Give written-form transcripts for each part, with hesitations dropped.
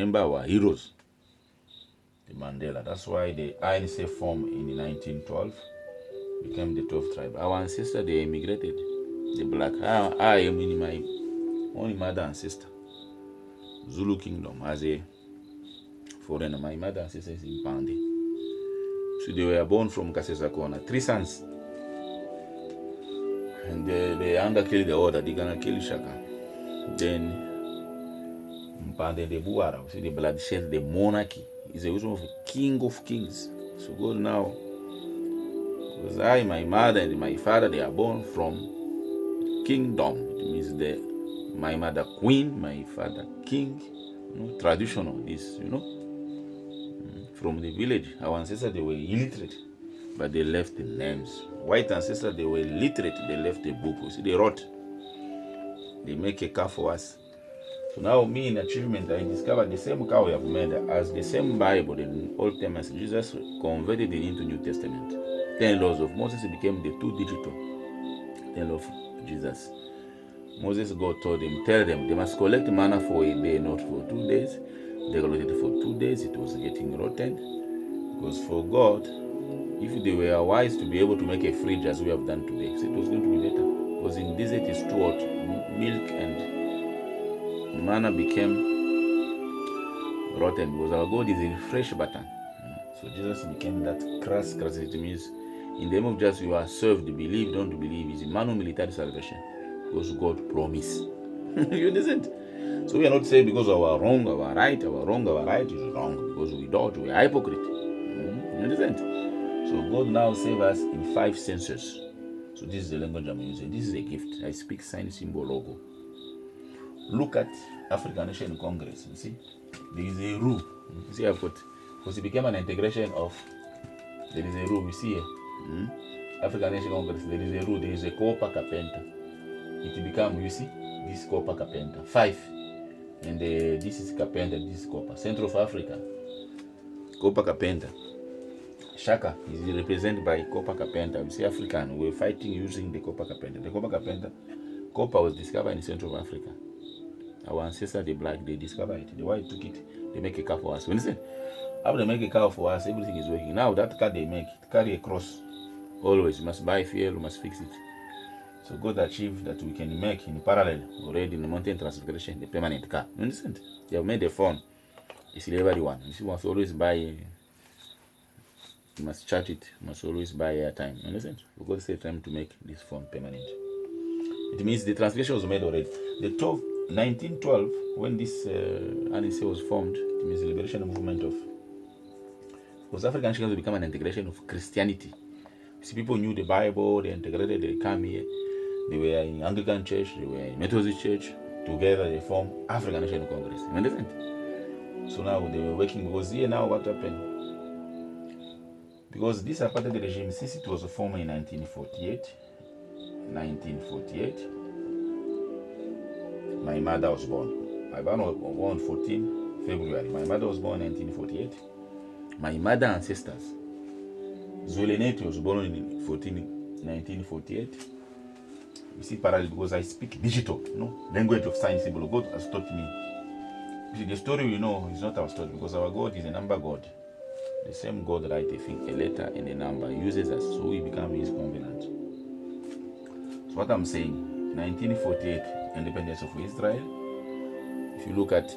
remember our heroes, the Mandela. That's why the ANC formed in 1912, became the 12th tribe. Our ancestors, they immigrated, the black. I am in my only mother and sister, Zulu Kingdom, as a foreigner. My mother and sister is in Pande. So they were born from Kasesa Corner, 3 sons. And they anger kill the order, they're gonna kill Shaka. Then Mpande the Buara, see the bloodshed, the monarchy is a wisdom of a king of kings. So God now, because I, my mother and my father, they are born from kingdom. It means my mother queen, my father king. Traditional this, from the village. Our ancestors, they were illiterate, but they left the names. White ancestors, they were literate, they left the book. See, they wrote, they make a car for us. So now me in achievement, I discovered the same car we have made as the same Bible, the Old Testament. Jesus converted it into New Testament. 10 laws of Moses became the 2 digital 10 laws of Jesus. Moses, God told them, tell them, they must collect manna for a day, not for 2 days. They collected it for 2 days, it was getting rotten. Because for God, if they were wise to be able to make a fridge as we have done today, so it was going to be better. Because in desert it's too hot, milk and manna became rotten because our God is a fresh button. So Jesus became that crass. It means in the name of Jesus you are served, believe, don't believe. It's a manu military salvation because God promised. You understand? So we are not saying because our wrong, our right, our wrong, our right is wrong because we don't, we are hypocrite. You understand? So God now save us in 5 senses. So this is the language I'm using. This is a gift. I speak sign, symbol, logo. Look at African Nation Congress. You see, there is a rule. You see, I've got, because it became an integration of. There is a rule. You see here, African Nation Congress. There is a rule. There is a Copa Carpenter. It become, you see, this Copa Carpenter 5, and this is Carpenter. This is Copa Central of Africa. Copa Carpenter. Shaka is represented by Copa Carpenter. You see, African. We're fighting using the Copa Carpenter. The Copa Carpenter. Copa was discovered in Central Africa. Our ancestors, the black, they discovered it. The white took it, they make a car for us. When you say, after they make a car for us, everything is working. Now that car they make, carry a cross. Always, you must buy fuel, you must fix it. So God achieved that we can make in parallel, already in the mountain transfiguration, the permanent car. You understand? They have made a phone. It's everyone. You see, you must always buy, you must charge it, you must always buy airtime. You understand? So God saved time to make this phone permanent. It means the transgression was made already. The 1912, when this ANC was formed, it means the liberation movement of. Because African nations become an integration of Christianity. See, people knew the Bible, they integrated, they come here. They were in Anglican Church, they were in Methodist Church. Together they formed African National Congress. You understand? So now they were working, because here now what happened? Because this apartheid regime, since it was formed in 1948, my mother was born. My mother was born 14 February. My mother was born in 1948. My mother ancestors, Zoleneti was born in 1948. You see, parallel, because I speak digital, language of sign symbol. God has taught me. You see, the story we know is not our story, because our God is a number God. The same God writes a thing, a letter and a number, uses us, so we become His covenant. So what I'm saying, 1948, independence of Israel. If you look at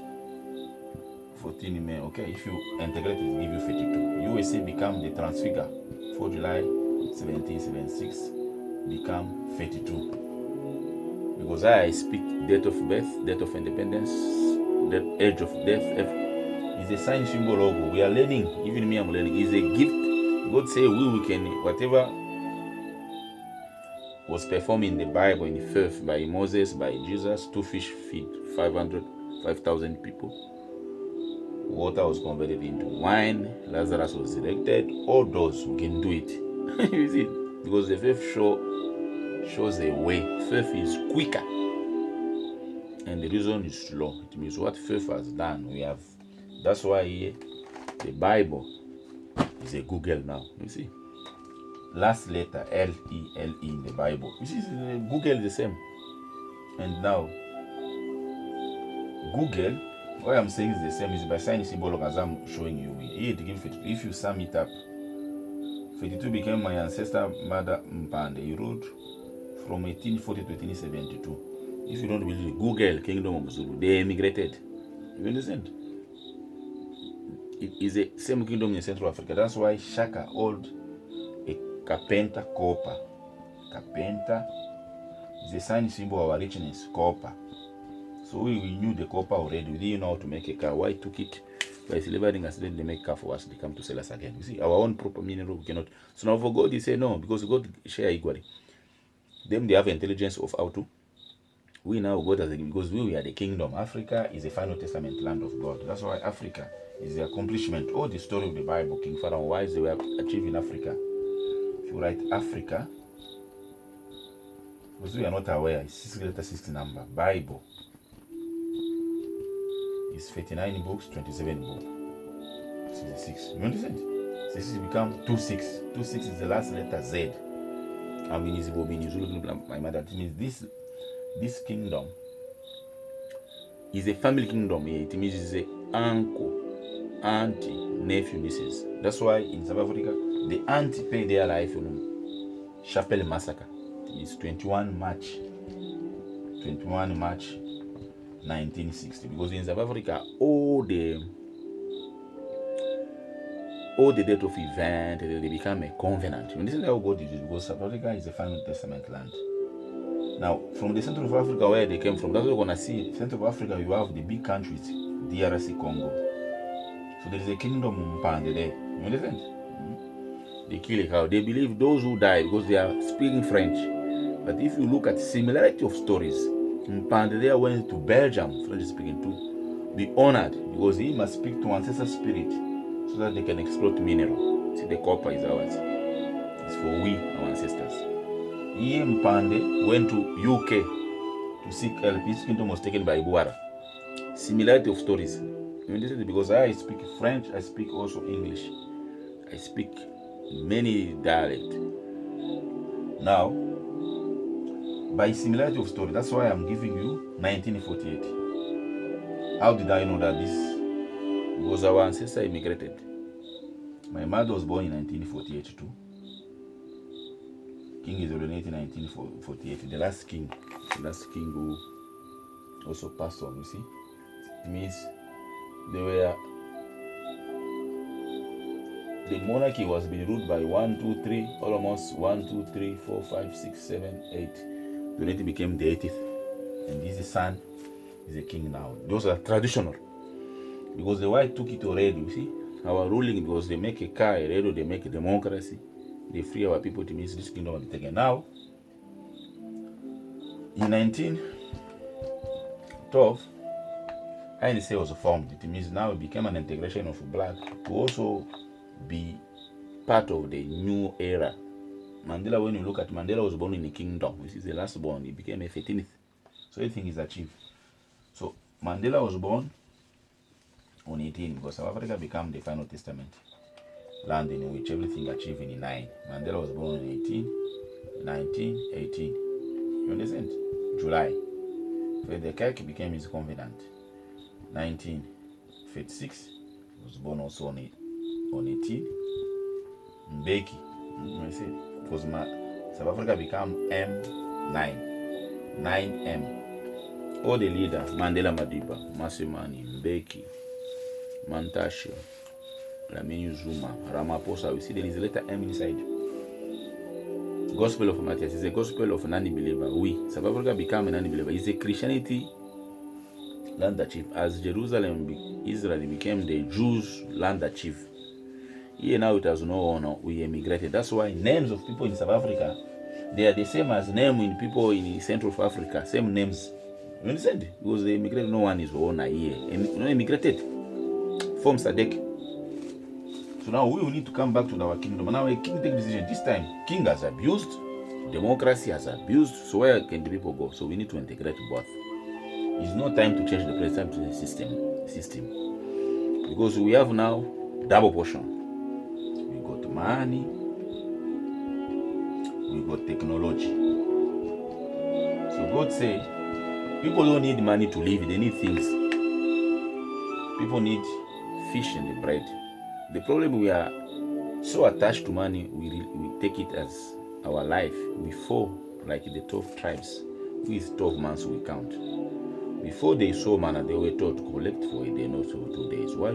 14 May, okay, if you integrate it, give you 52. USA become the transfigure. 4 July 1776 become 32. Because I speak date of birth, date of independence, that age of death. Is a sign, symbol, logo. We are learning. Even me, I'm learning. It's a gift. God say we can, whatever was performed in the Bible, in the faith, by Moses, by Jesus, 2 fish feed 5,000 people. Water was converted into wine. Lazarus was resurrected. All those who can do it. You see, because the faith shows a way. Faith is quicker, and the reason is slow. It means what faith has done, we have. That's why the Bible is a Google now. You see, last letter L-E-L-E in the Bible. You see, Google is the same. And now Google, why I'm saying it's the same is by sign symbol as I'm showing you. Here to give 52. If you sum it up, 52 became my ancestor mother Mpande. He ruled from 1840 to 1872. If you don't believe, Google Kingdom of Zulu. They emigrated. You understand? It is the same kingdom in Central Africa. That's why Shaka hold a carpenter copper. Carpenter is a sign symbol of our richness, copper. So we knew the copper already. We didn't know how to make a car. Why took it by delivering us? Then they make car for us. They come to sell us again. You see, our own proper mineral we cannot. So now for God, he say no, because God share equally. Them they have intelligence of how to. We now God as because we are the kingdom. Africa is a final testament land of God. That's why Africa is the accomplishment. All the story of the Bible, King Pharaoh, why they were achieved in Africa. If you write Africa, because we are not aware, it's 6 letter 60 number. Bible is 39 books, 27 books. 66. You understand? 66 become 26. 26 is the last letter Z. And we need my mother. It means this kingdom is a family kingdom. It means it's a uncle, auntie, nephew, nieces. That's why in South Africa, the auntie pay their life on Chapel massacre. It's 21 March 1960. Because in South Africa, all the date of event, they become a covenant. You understand how God did it? Because South Africa is a final testament land. Now, from the center of Africa where they came from, that's what we're going to see. Center of Africa, you have the big countries, DRC Congo. So there is a kingdom Mpande there. You understand? They kill a cow. They believe those who die because they are speaking French. But if you look at similarity of stories, Mpande there went to Belgium, French speaking, to be honored because he must speak to ancestor spirit so that they can exploit mineral. See, the copper is ours. It's for we, our ancestors. He Mpande went to UK to seek help. His kingdom was taken by Buara. Similarity of stories. You understand? Because I speak French, I speak also English. I speak many dialects. Now, by similarity of story, that's why I'm giving you 1948. How did I know that this? Because our ancestor immigrated. My mother was born in 1948 too. King is originated in 1948. The last king who also passed on, you see. It means the monarchy was being ruled by 1, 2, 3, almost 1, 2, 3, 4, 5, 6, 7, 8. The unity became the 80th. And this son is a king now. Those are traditional. Because the white took it already, you see. Our ruling, because they make a car, already they make a democracy. They free our people to miss this kingdom will be taken. Now, in 1912, ANC was formed. It means now it became an integration of black to also be part of the new era. Mandela, when you look at Mandela, was born in a kingdom, which is the last born. He became a 13th. So everything is achieved. So Mandela was born on 18 because South Africa became the final testament land in which everything achieved in 9. Mandela was born in 18, 19, 18. You understand? July. So the Kerk became his confidant. 1956 was born also on 18. Mbeki, I said, because South Africa became M9. 9M. All the leaders, Mandela Madiba, Masimani, Mbeki, Mantashe, Lamine Zuma, Ramaphosa, we see there is a letter M inside. Gospel of Mathew is a gospel of an unbeliever. South Africa became an unbeliever. It's a Christianity land achieved. As Jerusalem, Israel became the Jews' land achieved. Here now it has no honor. We emigrated. That's why names of people in South Africa, they are the same as name in people in Central Africa. Same names. You understand? Because they immigrated, no one is honor here. Immigrated. From Sadek. So now we will need to come back to our kingdom. Now a king take decision. This time, king has abused, democracy has abused. So where can the people go? So we need to integrate both. It's no time to change the place, time to change the system. Because we have now double portion. We got money, we got technology. So God said, people don't need money to live, they need things. People need fish and the bread. The problem, we are so attached to money, we take it as our life. We fall like the 12 tribes. With 12 months we count. Before they saw manna, they were told to collect for a day, not for 2 days. Why